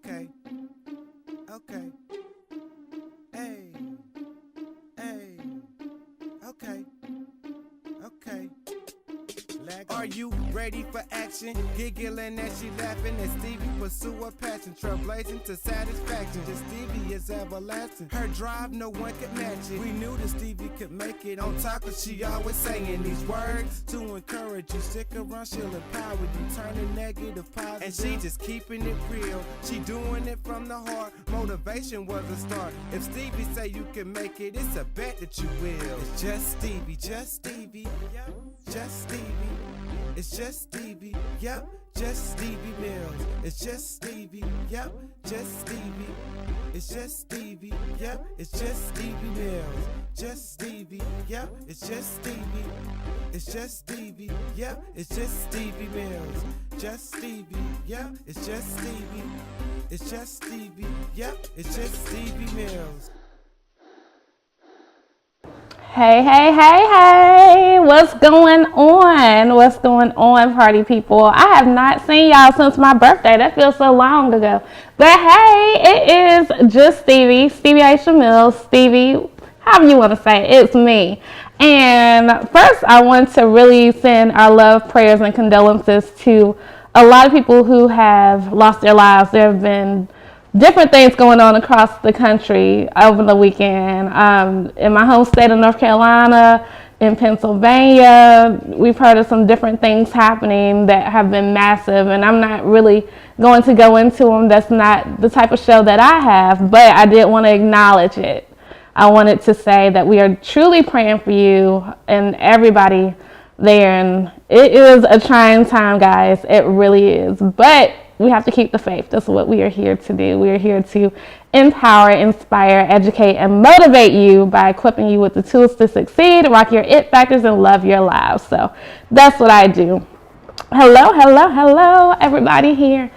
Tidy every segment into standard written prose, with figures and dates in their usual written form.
Okay, okay, hey, hey, okay, okay. Are you ready for action? Giggling as she laughing as Stevie pursue her passion, trailblazing to satisfaction. Just Stevie is everlasting. Her drive, no one could match it. We knew that Stevie could make it. On top of she always saying these words to encourage you. Stick around, she'll empower you, turning negative positive. And she just keeping it real. She doing it from the heart. Motivation was a start. If Stevie say you can make it, it's a bet that you will. It's just Stevie, just Stevie, just Stevie. It's just Stevie, yep, just Stevie Mills. It's just Stevie, yep, just Stevie. It's just Stevie, yep, it's just Stevie Mills. Just Stevie, yep, it's just Stevie. It's just Stevie, yep, it's just Stevie Mills. Just Stevie, yep, it's just Stevie. It's just Stevie, yep, it's just Stevie Mills. Hey, hey, hey, hey, what's going on? What's going on, party people? I have not seen y'all since my birthday. That feels so long ago. But hey, it is Just Stevie Mills, Stevie, however you want to say it. It's me. And first, I want to really send our love, prayers, and condolences to a lot of people who have lost their lives. There have been different things going on across the country over the weekend. In my home state of North Carolina, in Pennsylvania, we've heard of some different things happening that have been massive, and I'm not really going to go into them. That's not the type of show that I have, but I did want to acknowledge it. I wanted to say that we are truly praying for you and everybody there, and it is a trying time, guys. It really is, but we have to keep the faith. That's what we are here to do. We are here to empower, inspire, educate, and motivate you by equipping you with the tools to succeed, rock your it factors, and love your lives. So that's what I do. Hello, everybody here.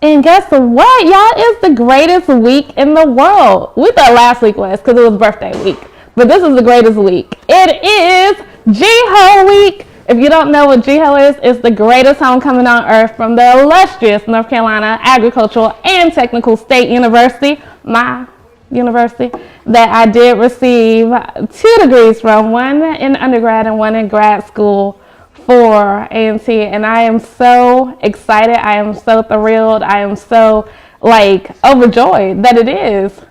And guess what, y'all? It's the greatest week in the world. We thought last week was because it was birthday week, but this is the greatest week. It is G-Ho week. If you don't know what G-Ho is, it's the greatest homecoming on earth from the illustrious North Carolina Agricultural and Technical State University, my university, that I did receive 2 degrees from, one in undergrad and one in grad school for A&T. And I am so excited. I am so thrilled. I am so overjoyed that it is.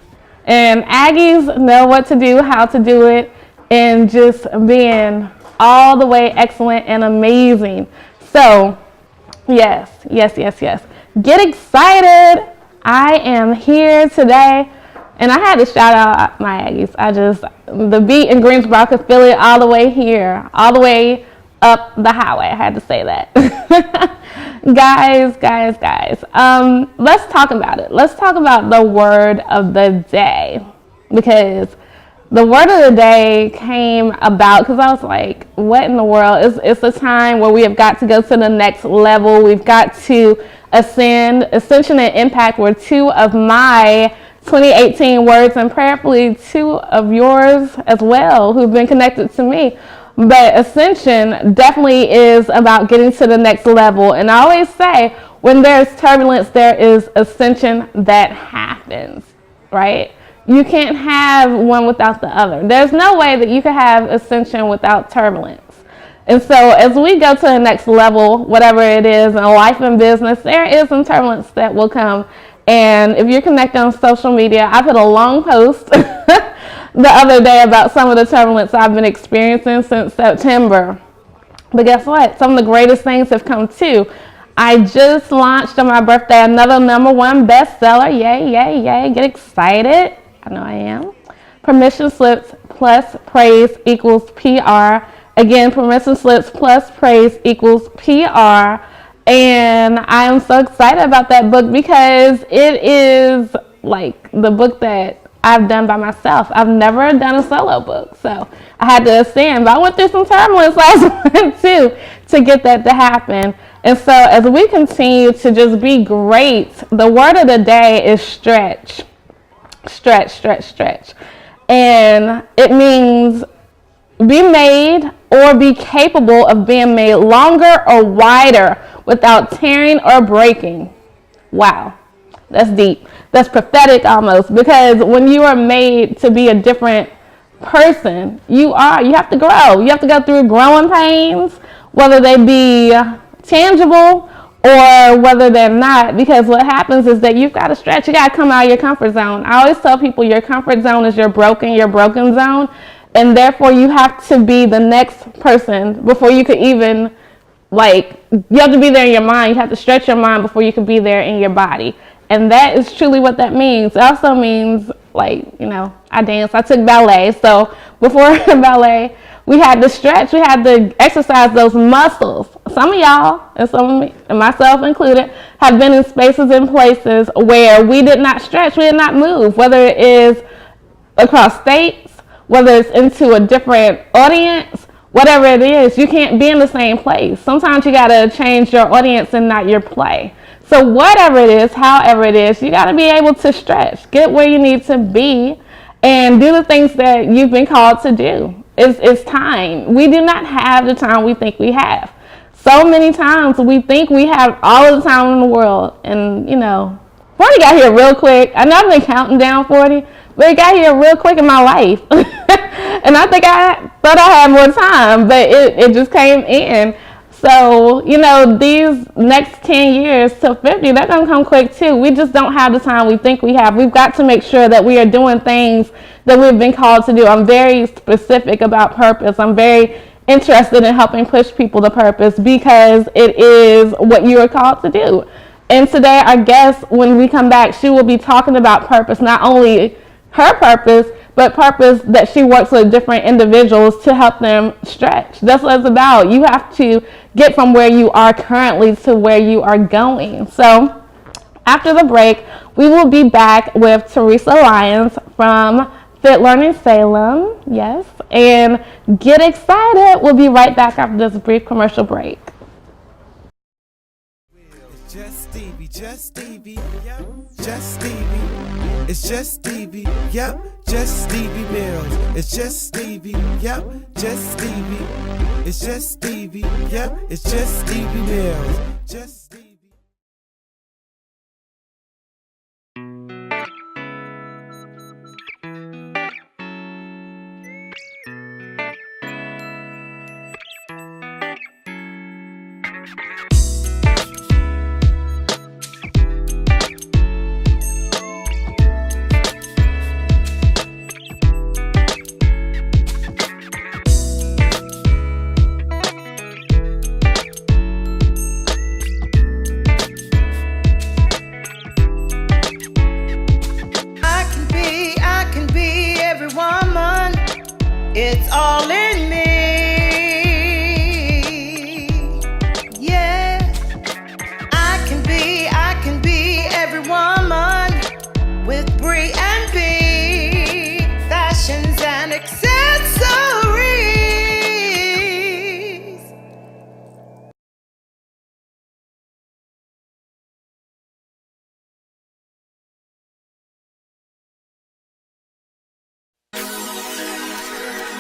And Aggies know what to do, how to do it, and just being all the way excellent and amazing. So yes. Get excited. I am here today, and I had to shout out my Aggies. The beat in Greensboro, I could feel it all the way here, all the way up the highway. I had to say that. Guys. Let's talk about it. Let's talk about the word of the day, because the word of the day came about because I was like, what in the world? It's a time where we have got to go to the next level. We've got to ascend. Ascension and impact were 2 of my 2018 words, and prayerfully 2 of yours as well who've been connected to me. But ascension definitely is about getting to the next level. And I always say, when there's turbulence, there is ascension that happens, right? You can't have one without the other. There's no way that you can have ascension without turbulence. And so as we go to the next level, whatever it is in life and business, there is some turbulence that will come. And if you're connected on social media, I put a long post the other day about some of the turbulence I've been experiencing since September. But guess what? Some of the greatest things have come too. I just launched on my birthday another #1 bestseller. Yay. Get excited. I know I am. Permission slips plus praise equals PR. Again, permission slips plus praise equals PR. And I am so excited about that book because it is the book that I've done by myself. I've never done a solo book, so I had to ascend. But I went through some turbulence last month too to get that to happen. And so as we continue to just be great, the word of the day is stretch. Stretch. And it means be made or be capable of being made longer or wider without tearing or breaking. Wow. That's deep. That's prophetic almost, because when you are made to be a different person, you have to grow. You have to go through growing pains, whether they be tangible or whether they're not, because what happens is that you've got to stretch. You got to come out of your comfort zone. I always tell people your comfort zone is your broken zone, and therefore you have to be the next person before you could even, like, you have to be there in your mind. You have to stretch your mind before you can be there in your body. And that is truly what that means. It also means, like, I danced. I took ballet. So before ballet, we had to stretch. We had to exercise those muscles. Some of y'all, and some of me, and myself included, have been in spaces and places where we did not stretch. We did not move, whether it is across states, whether it's into a different audience, whatever it is. You can't be in the same place. Sometimes you got to change your audience and not your play. So whatever it is, however it is, you got to be able to stretch, get where you need to be, and do the things that you've been called to do. It's time. We do not have the time we think we have. So many times we think we have all of the time in the world, and 40 got here real quick. I know I've been counting down 40, but it got here real quick in my life. And I think I thought I had more time, but it just came in. So, these next 10 years to 50, they're going to come quick too. We just don't have the time we think we have. We've got to make sure that we are doing things that we've been called to do. I'm very specific about purpose. I'm very interested in helping push people to purpose because it is what you are called to do. And today, our guest, when we come back, she will be talking about purpose, not only her purpose, but purpose that she works with different individuals to help them stretch. That's what it's about. You have to get from where you are currently to where you are going. So after the break, we will be back with Teresa Lyons from Fit Learning Salem. Yes. And get excited. We'll be right back after this brief commercial break. Just Stevie, just Stevie, yep. Just Stevie, it's just Stevie, yep. Just Stevie Mills, it's just Stevie, yep. Just Stevie, it's just Stevie, yep. It's just Stevie Mills, just Stevie. It's all in me, yeah. I can be every woman with brie and B, fashions and accessories.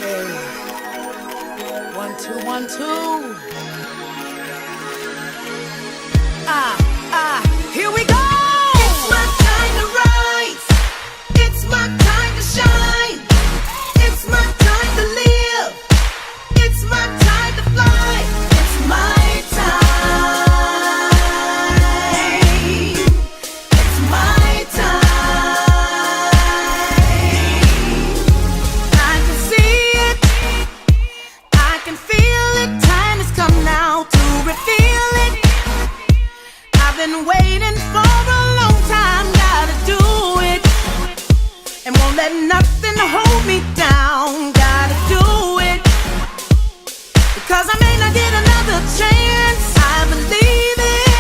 Hey, 1, 2, 1, 2. Here we go. It's my time to rise. It's my time to shine. It's my time to live. It's my time to fly. It's my time. It's my time. I can see it. I can feel it. Time has come now to reveal it. I've been waiting for a long time. Gotta do it. And won't let nothing hold me down. Gotta do it. Because I may not get another chance. I believe it.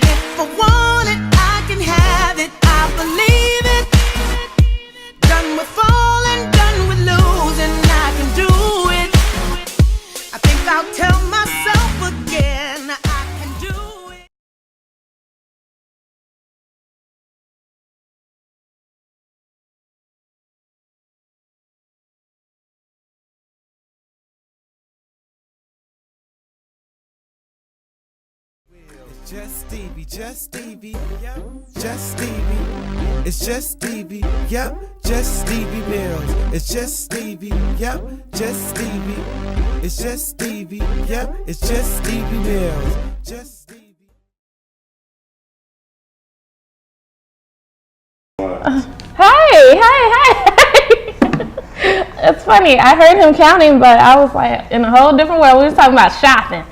If I want it, I can have it. I believe it. Done with falling, done with losing. I can do it. I think I'll tell myself again. I can do it. Just Stevie, Just Stevie, yep. Just Stevie, it's Just Stevie, yep. Just Stevie Mills, it's Just Stevie, yep. Just Stevie, it's Just Stevie, yep. It's Just Stevie Mills, Just Stevie. Hey. It's funny. I heard him counting, but I was like in a whole different world. We were talking about shopping.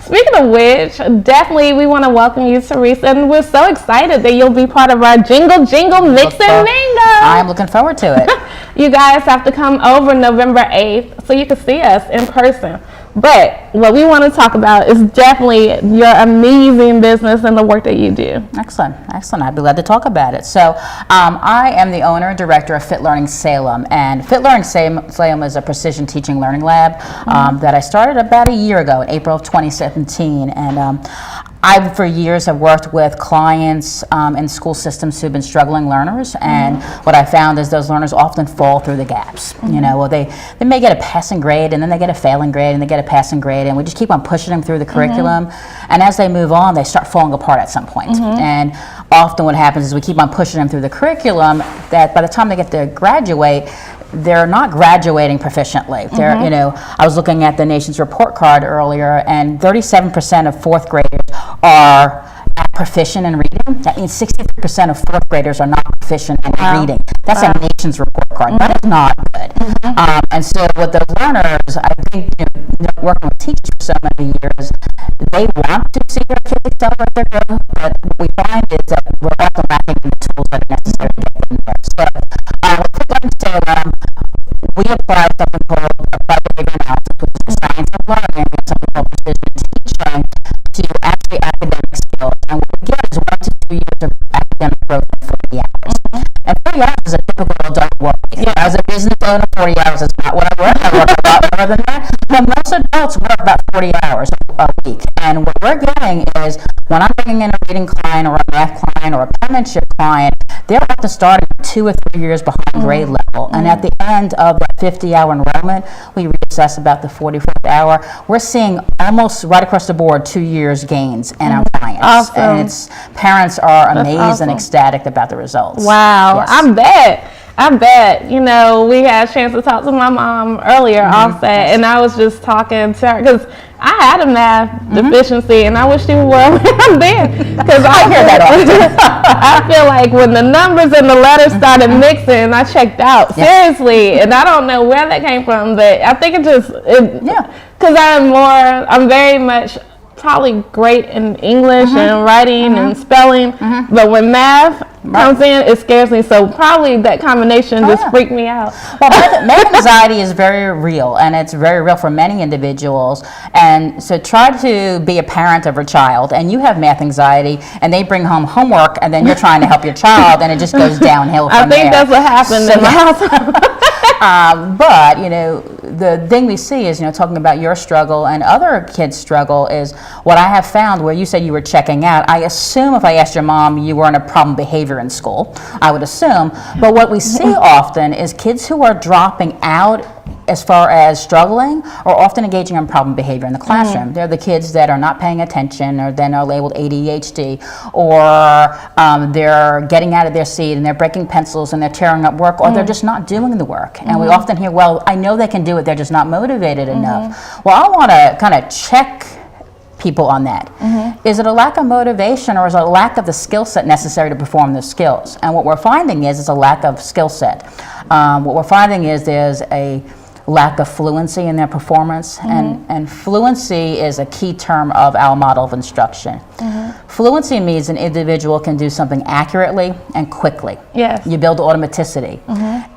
Speaking of which, definitely we want to welcome you, Teresa, and we're so excited that you'll be part of our Jingle Mix and Mingle. I'm looking forward to it. You guys have to come over November 8th so you can see us in person. But what we want to talk about is definitely your amazing business and the work that you do. Excellent. I'd be glad to talk about it. So I am the owner and director of Fit Learning Salem. And Fit Learning Salem is a precision teaching learning lab that I started about a year ago, in April of 2017. And I, for years, have worked with clients in school systems who've been struggling learners, and what I found is those learners often fall through the gaps. You know, well, they may get a passing grade, and then they get a failing grade, and they get a passing grade, and we just keep on pushing them through the curriculum, and as they move on, they start falling apart at some point. And often what happens is we keep on pushing them through the curriculum, that by the time they get to graduate, they're not graduating proficiently. They're, you know, I was looking at the nation's report card earlier, and 37% of fourth graders are not proficient in reading. That means 63% of fourth graders are not proficient in reading. That's a nation's report card. That is not good. And so with those learners, I think, you know, working with teachers for so many years, they want to see their kids accelerate their growth, but what we find is that we're often lacking in the tools that are necessary to get them there. So with Learning Salem, we apply something called applied behavior analysis, which is the science of learning, and something called precision teaching, to actually academic skills. And what we get is 1 to 2 years of academic growth in 40 hours. And 40 hours is a typical adult work week. As a business owner, 40 hours is not what I work. I work a lot more than that. But most adults work about 40 hours a week. And what we're getting is, when I'm bringing in a reading client or a math client or a penmanship client, they're often starting 2 or 3 years behind grade level. And at the end of that 50-hour enrollment, we reassess about the 44th hour. We're seeing almost right across the board 2 years gains in our clients. Awesome. And parents are amazed and ecstatic about the results. Wow. Yes. I bet. You know, we had a chance to talk to my mom earlier offset, and I was just talking to her because I had a math deficiency, and I wish she would where I'm there. Because I hear that often. I feel like when the numbers and the letters started mixing, I checked out. Seriously. And I don't know where that came from, but I think because I'm very much probably great in English and writing and spelling, but when math comes in, it scares me. So probably that combination just freaked me out. Well, math anxiety is very real, and it's very real for many individuals. And so try to be a parent of a child, and you have math anxiety, and they bring home homework, and then you're trying to help your child, and it just goes downhill from there. I think that's what happened in my house. But, you know, the thing we see is, you know, talking about your struggle and other kids' struggle is what I have found where you said you were checking out. I assume if I asked your mom, you were in a problem behavior in school, I would assume. But what we see often is kids who are dropping out as far as struggling are often engaging in problem behavior in the classroom. They're the kids that are not paying attention, or then are labeled ADHD, or they're getting out of their seat and they're breaking pencils and they're tearing up work, or they're just not doing the work. And we often hear, well, I know they can do it, they're just not motivated enough. Well, I want to kind of check people on that. Is it a lack of motivation, or is it a lack of the skill set necessary to perform those skills? And what we're finding is it's a lack of skill set. What we're finding is there's a lack of fluency in their performance, and fluency is a key term of our model of instruction. Fluency means an individual can do something accurately and quickly. Yes. You build automaticity.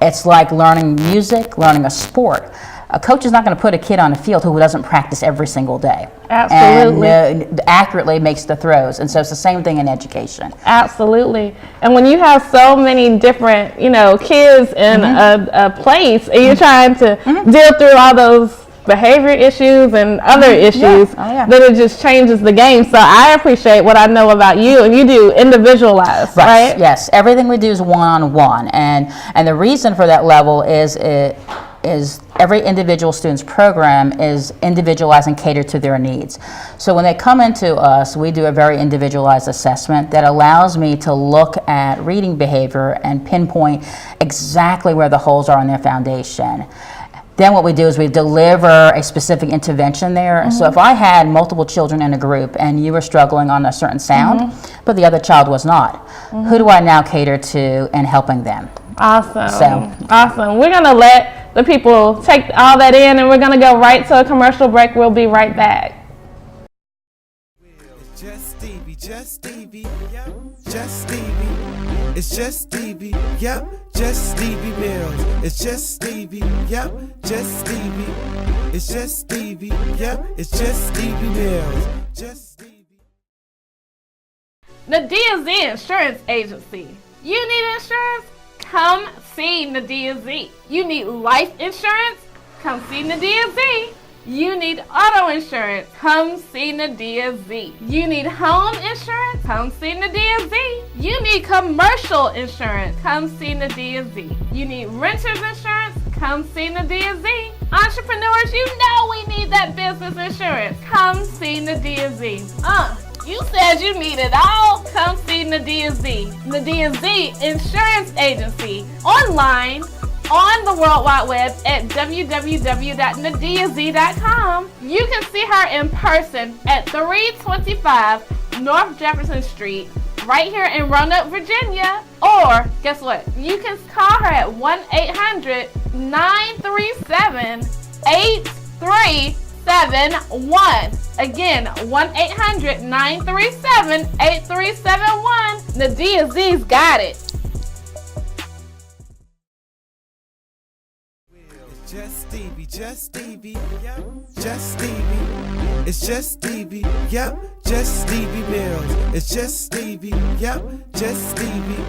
It's like learning music, learning a sport. A coach is not going to put a kid on a field who doesn't practice every single day. Absolutely. And accurately makes the throws. And so it's the same thing in education. Absolutely. And when you have so many different, you know, kids in a place, and you're trying to deal through all those behavior issues and other issues, then it just changes the game. So I appreciate what I know about you, and you do individualized, right? Yes. Everything we do is one-on-one. And the reason for that level is is every individual student's program is individualized and catered to their needs. So when they come into us, we do a very individualized assessment that allows me to look at reading behavior and pinpoint exactly where the holes are in their foundation. Then what we do is we deliver a specific intervention there. So if I had multiple children in a group and you were struggling on a certain sound, but the other child was not, who do I now cater to and helping them? Awesome. Awesome. We're going to let the people take all that in, and we're going to go right to a commercial break. We'll be right back. Just Stevie, just Stevie, yep. Just Stevie, it's just Stevie, yep. Just Stevie Mills, it's just Stevie, yep. Just Stevie, it's just Stevie, yep. It's just Stevie Mills, just Stevie. Nadia Z Insurance Agency. You need insurance? Come see Nadia Z. You need life insurance? Come see Nadia Z. You need auto insurance? Come see Nadia Z. You need home insurance? Come see Nadia Z. You need commercial insurance? Come see Nadia Z. You need renters insurance? Come see Nadia Z. Entrepreneurs, you know we need that business insurance. Come see Nadia Z. You said you need it all? Come see Nadia Z. Nadia Z Insurance Agency. Online, on the World Wide Web at www.nadiaz.com. You can see her in person at 325 North Jefferson Street, right here in Roanoke, Virginia. Or, guess what? You can call her at 1-800-937-8371. Again, 1-800-937-8371. Nadia Z's got it. Just Stevie, just Stevie, yep. Just Stevie, it's just Stevie, yep. Just Stevie Mills, it's just Stevie, yep. Just Stevie,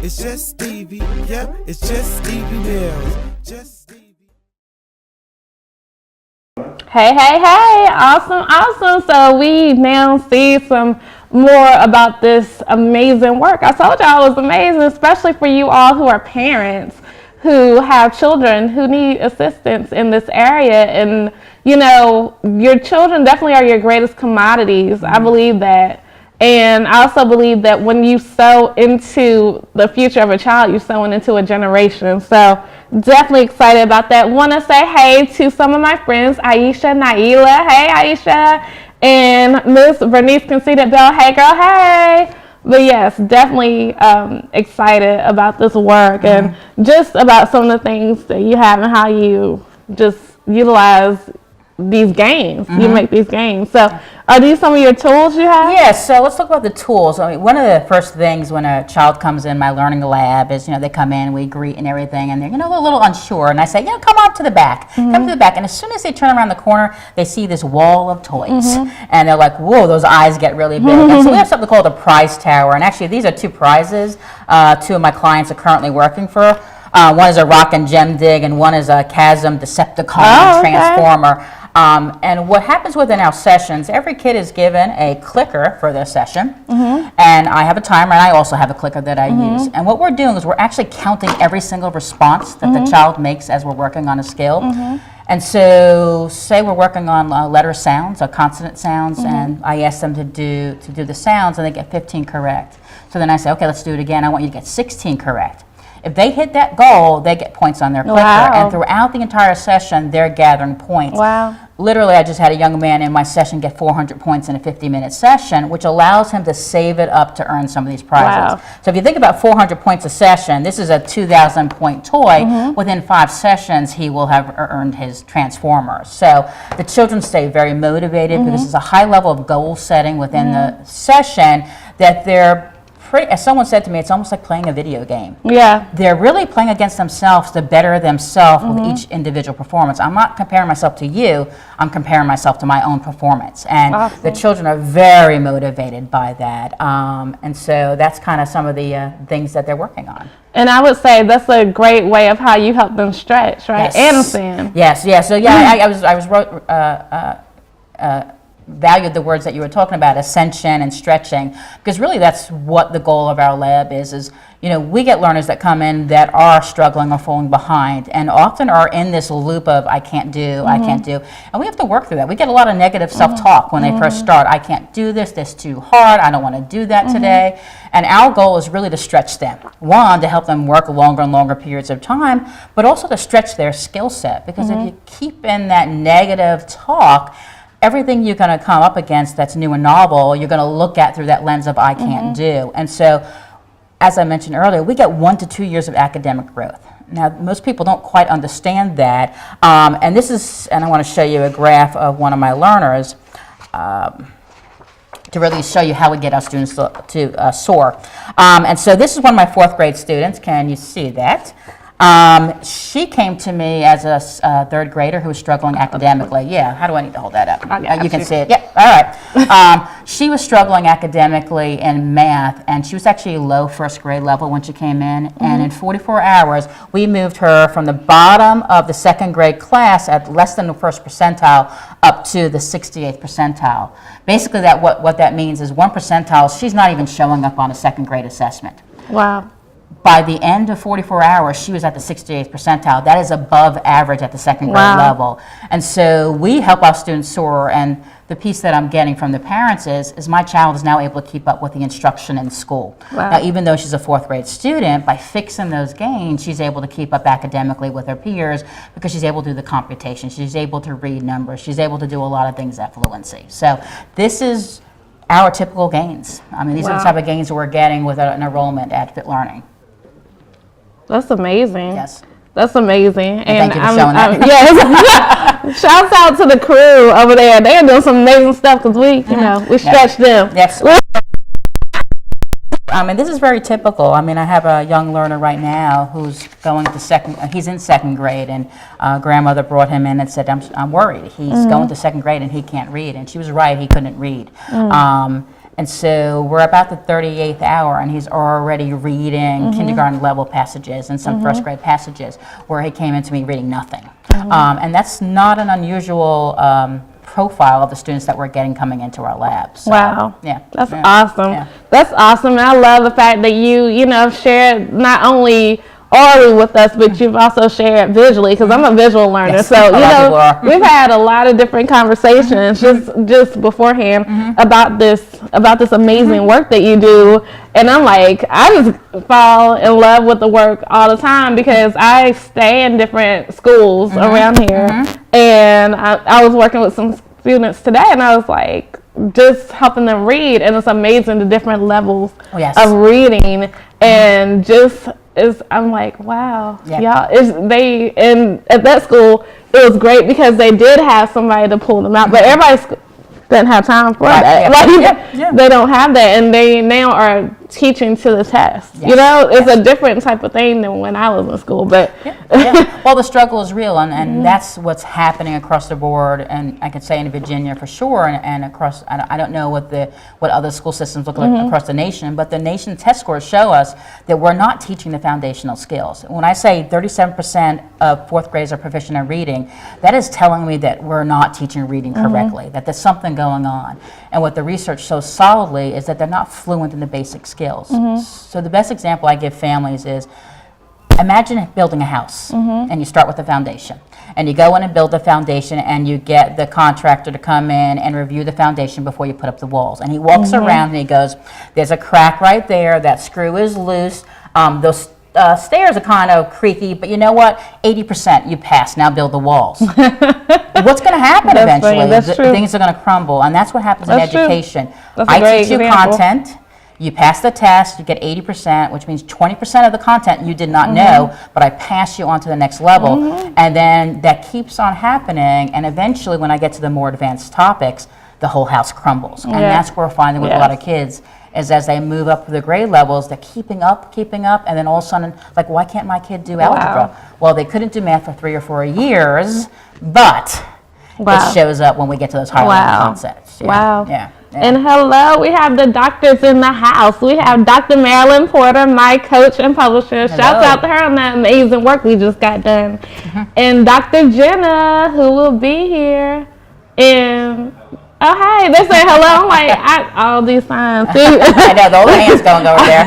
it's just Stevie, yep. It's just Stevie Mills, just Stevie. Hey, hey, hey, awesome. So we now see some more about this amazing work. I told y'all it was amazing, especially for you all who are parents who have children who need assistance in this area. And, you know, your children definitely are your greatest commodities. I believe that. And I also believe that when you sow into the future of a child, you're sowing into a generation. So definitely excited about that. Want to say hey to some of my friends, Aisha, Naila. Hey, Aisha. And Miss Bernice Conceited Bell. Hey, girl. Hey. But yes, definitely excited about this work and just about some of the things that you have and how you just utilize these games. You make these games. So are these some of your tools you have? Yes, so let's talk about the tools. I mean, one of the first things when a child comes in my learning lab is, they come in, we greet and everything, and they're, a little unsure. And I say, come on to the back. Come to the back. And as soon as they turn around the corner, they see this wall of toys. And they're like, whoa, those eyes get really big. And so we have something called a prize tower. And actually, these are two prizes two of my clients are currently working for. One is a rock and gem dig, and one is a chasm Decepticon transformer. And what happens within our sessions, every kid is given a clicker for their session, and I have a timer, and I also have a clicker that I use. And what we're doing is we're actually counting every single response that the child makes as we're working on a skill. And so, say we're working on letter sounds or consonant sounds, and I ask them to do the sounds, and they get 15 correct. So then I say, okay, let's do it again. I want you to get 16 correct. If they hit that goal, they get points on their clicker. And throughout the entire session, they're gathering points. Literally, I just had a young man in my session get 400 points in a 50-minute session, which allows him to save it up to earn some of these prizes. So if you think about 400 points a session, this is a 2,000-point toy. Within 5 sessions, he will have earned his transformers. So the children stay very motivated because there's a high level of goal setting within the session that they're as someone said to me, it's almost like playing a video game. They're really playing against themselves to better themselves with each individual performance. I'm not comparing myself to you, I'm comparing myself to my own performance. And the children are very motivated by that. And so that's kind of some of the things that they're working on. And I would say that's a great way of how you help them stretch, right? And stand. Yes. So I was valued the words that you were talking about, ascension and stretching, because really that's what the goal of our lab is, we get learners that come in that are struggling or falling behind and often are in this loop of I can't do, I can't do, and we have to work through that. We get a lot of negative self-talk when they first start. I can't do this too hard, I don't want to do that today, and our goal is really to stretch them. One, to help them work longer and longer periods of time, but also to stretch their skill set, because if you keep in that negative talk, everything you're going to come up against that's new and novel, you're going to look at through that lens of I can't do. And so, as I mentioned earlier, we get 1 to 2 years of academic growth. Now, most people don't quite understand that. And I want to show you a graph of one of my learners to really show you how we get our students to soar. And so this is one of my 4th grade students. Can you see that? She came to me as a 3rd grader who was struggling academically. Yeah, how do I need to hold that up? You can see it. Yeah, all right. She was struggling academically in math, and she was actually low 1st grade level when she came in. And in 44 hours, we moved her from the bottom of the 2nd grade class at less than the 1st percentile up to the 68th percentile. Basically, what that means is 1 percentile, she's not even showing up on a 2nd grade assessment. Wow. By the end of 44 hours, she was at the 68th percentile. That is above average at the 2nd grade level. And so we help our students soar, and the piece that I'm getting from the parents is my child is now able to keep up with the instruction in school. Wow. Now, even though she's a 4th grade student, by fixing those gains, she's able to keep up academically with her peers because she's able to do the computation. She's able to read numbers. She's able to do a lot of things at fluency. So this is our typical gains. I mean, these are the type of gains that we're getting with an enrollment at Fit Learning. That's amazing. Yes. That's amazing. And thank you for showing that. Yes. Shouts out to the crew over there. They are doing some amazing stuff because we stretch them. Yes. This is very typical. I have a young learner right now who's going to he's in 2nd grade, and grandmother brought him in and said, I'm worried. He's going to 2nd grade and he can't read. And she was right, he couldn't read. And so we're about the 38th hour, and he's already reading kindergarten level passages and some 1st grade passages where he came into me reading nothing. And that's not an unusual profile of the students that we're getting coming into our labs. So, wow. Yeah. That's awesome. Yeah. That's awesome. And I love the fact that you shared not only orally with us, but you've also shared visually, because I'm a visual learner. Yes. So, we've had a lot of different conversations just beforehand about this amazing work that you do. And I'm like, I just fall in love with the work all the time because I stay in different schools around here. And I was working with some students today, and I was like, just helping them read, and it's amazing the different levels of reading, and I'm like, wow, y'all, and at that school, it was great because they did have somebody to pull them out, but everybody didn't have time for that. They don't have that, and they now are teaching to the test. It's a different type of thing than when I was in school. But well, the struggle is real, and that's what's happening across the board. And I could say in Virginia for sure, and across. I don't know what other school systems look like across the nation, but the nation test scores show us that we're not teaching the foundational skills. When I say 37% of 4th graders are proficient in reading, that is telling me that we're not teaching reading correctly. That there's something going on. And what the research shows solidly is that they're not fluent in the basic skills. So the best example I give families is, imagine building a house, and you start with the foundation. And you go in and build the foundation, and you get the contractor to come in and review the foundation before you put up the walls. And he walks around and he goes, there's a crack right there, that screw is loose, those stairs are kind of creaky, but you know what? 80% you pass, now build the walls. What's going to happen eventually? Things are going to crumble, and that's what happens in education. I teach you content. You pass the test, you get 80%, which means 20% of the content you did not know, but I pass you on to the next level. And then that keeps on happening, and eventually when I get to the more advanced topics, the whole house crumbles. And that's what we're finding with a lot of kids, is as they move up the grade levels, they're keeping up, and then all of a sudden, like, why can't my kid do algebra? Well, they couldn't do math for 3 or 4 years, but it shows up when we get to those higher level concepts. Yeah. And hello, we have the doctors in the house. We have Dr. Marilyn Porter, my coach and publisher. Shouts out to her on that amazing work we just got done. And Dr. Jenna, who will be here in oh, hey, they say hello. I'm like, all these signs. See? I know, the old hand's going over there.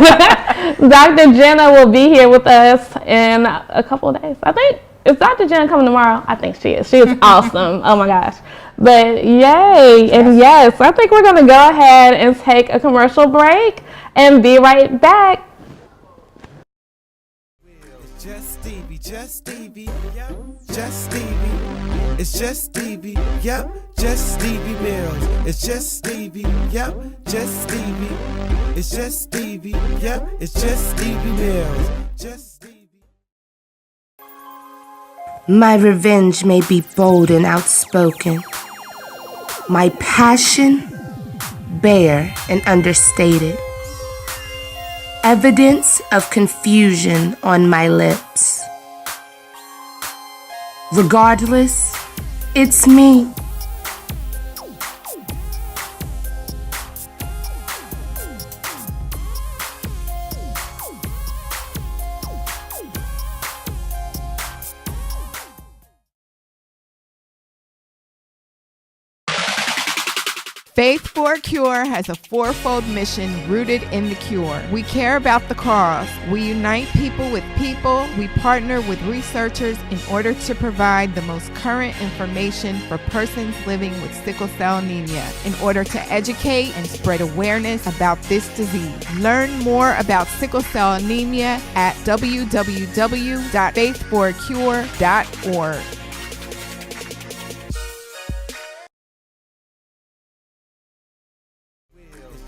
Dr. Jenna will be here with us in a couple of days. I think, is Dr. Jenna coming tomorrow? I think she is. She is awesome. Oh, my gosh. But yay. And yes, I think we're going to go ahead and take a commercial break and be right back. Just Stevie, just Stevie, yep. Just Stevie, it's just Stevie, yep. Just Stevie Mills, it's just Stevie, yep. Just Stevie, it's just Stevie, yep. It's just Stevie Mills, just Stevie. My revenge may be bold and outspoken. My passion, bare and understated. Evidence of confusion on my lips. Regardless, it's me. Faith for a Cure has a fourfold mission rooted in the cure. We care about the cause. We unite people with people. We partner with researchers in order to provide the most current information for persons living with sickle cell anemia in order to educate and spread awareness about this disease. Learn more about sickle cell anemia at www.faithforacure.org.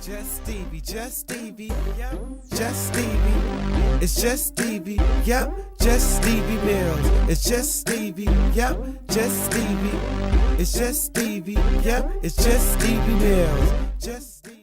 Just Stevie, just Stevie, yep. Just Stevie, it's just Stevie, yep. Just Stevie Mills, it's just Stevie, yep. Just Stevie, it's just Stevie, yep. It's just Stevie Mills, just Stevie.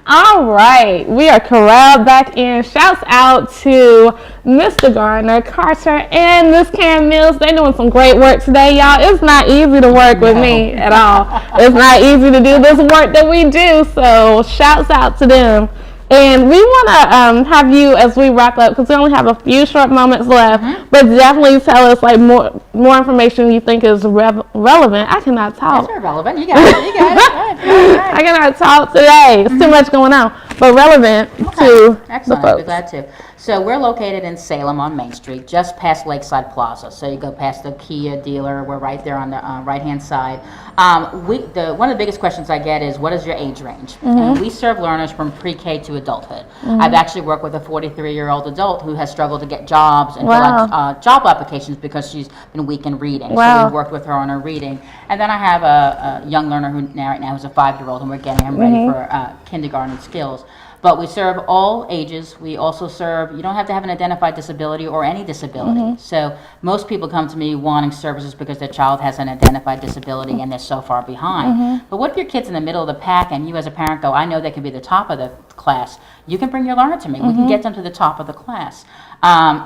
All right, we are corralled back in. Shouts out to Mr. Gardner, Carter, and Miss Karen Mills. They're doing some great work today, y'all. It's not easy to work with me at all. It's not easy to do this work that we do, so shouts out to them. And we want to have you, as we wrap up, because we only have a few short moments left, but definitely tell us like more information you think is relevant. I cannot talk. That's relevant. You got it. You got it. Good. I cannot talk today. It's too much going on, but relevant to Excellent. the I'd be folks. glad to. So we're located in Salem on Main Street, just past Lakeside Plaza. So you go past the Kia dealer. We're right there on the right-hand side. One of the biggest questions I get is, what is your age range? And we serve learners from pre-K to adulthood. I've actually worked with a 43-year-old adult who has struggled to get jobs and fill out job applications because she's been weak in reading. So we've worked with her on her reading. And then I have a young learner who right now is a 5-year-old, and we're getting him ready for kindergarten skills. But we serve all ages. We also serve, you don't have to have an identified disability or any disability. So most people come to me wanting services because their child has an identified disability and they're so far behind. But what if your kid's in the middle of the pack and you as a parent go, I know they can be the top of the class. You can bring your learner to me. We can get them to the top of the class.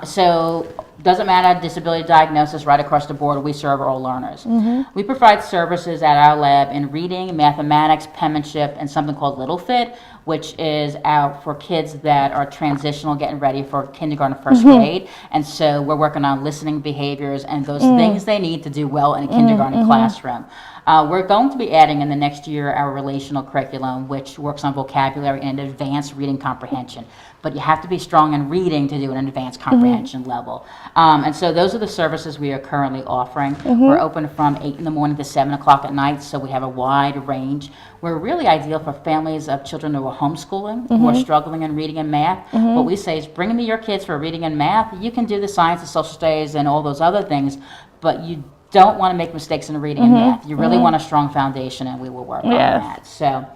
So doesn't matter, disability diagnosis right across the board, we serve all learners. We provide services at our lab in reading, mathematics, penmanship, and something called Little Fit, which is out for kids that are transitional, getting ready for kindergarten, first grade. And so we're working on listening behaviors and those things they need to do well in a kindergarten classroom. We're going to be adding in the next year our relational curriculum, which works on vocabulary and advanced reading comprehension. But you have to be strong in reading to do an advanced comprehension level. And so those are the services we are currently offering. We're open from 8 in the morning to 7 o'clock at night, so we have a wide range. We're really ideal for families of children who are homeschooling, who are struggling in reading and math. What we say is, bring me your kids for reading and math. You can do the science and social studies and all those other things, but you don't want to make mistakes in reading and math. You really want a strong foundation, and we will work on that. So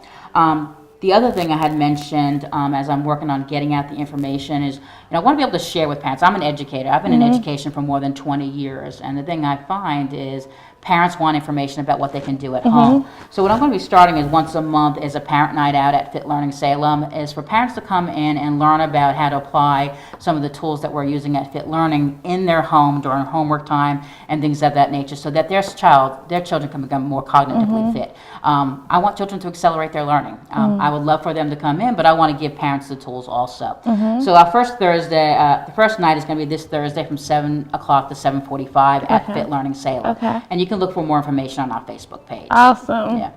the other thing I had mentioned as I'm working on getting out the information is, I want to be able to share with parents. I'm an educator. I've been in education for more than 20 years, and the thing I find is parents want information about what they can do at home. So what I'm going to be starting is once a month is a parent night out at Fit Learning Salem, is for parents to come in and learn about how to apply some of the tools that we're using at Fit Learning in their home during homework time and things of that nature, so that their children can become more cognitively fit. I want children to accelerate their learning. I would love for them to come in, but I want to give parents the tools also. So our first Thursday, the first night is going to be this Thursday from 7 o'clock to 7:45 at Fit Learning Salem. Okay. And you can look for more information on our Facebook page. Awesome. Yeah.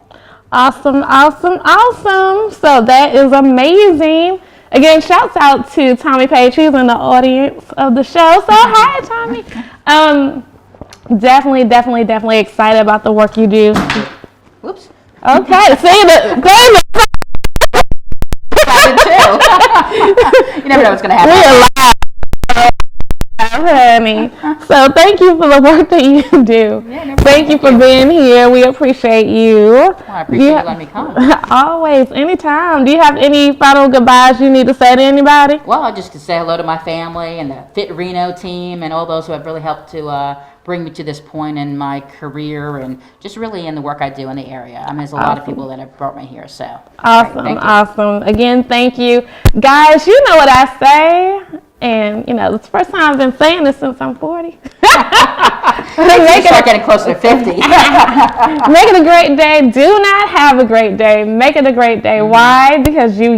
Awesome. So that is amazing. Again, shouts out to Tommy Page. He's in the audience of the show. So hi, Tommy. Definitely excited about the work you do. Whoops. Okay. See the You never know what's going to happen. we're live, honey. So thank you for the work that you do. Thank you for being here. We appreciate you. Well, I appreciate you letting me come. Always, anytime. Do you have any final goodbyes you need to say to anybody? Well, just to say hello to my family and the Fit Reno team and all those who have really helped to bring me to this point in my career and just really in the work I do in the area. I mean, there's a lot of people that have brought me here. So Awesome. Again, thank you. Guys, you know what I say. And, it's the first time I've been saying this since I'm 40. Make start getting closer to 50. Make it a great day. Do not have a great day. Make it a great day. Why? Because you.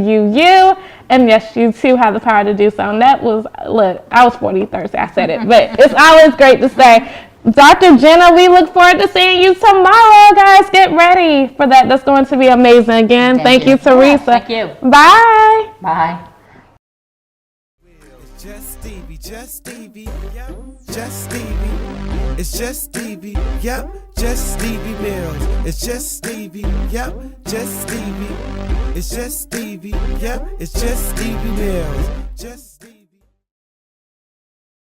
And yes, you too have the power to do so. And that was, look, I was 40 Thursday. I said it. But it's always great to say. Dr. Jenna, we look forward to seeing you tomorrow, guys. Get ready for that. That's going to be amazing. Again, thank you, Teresa. Thank you. Bye. Bye. Just Stevie, yep. Just Stevie, it's just Stevie, yep. Just Stevie Mills, it's just Stevie, yep. Just Stevie, it's just Stevie, yep. It's just Stevie Mills, just Stevie.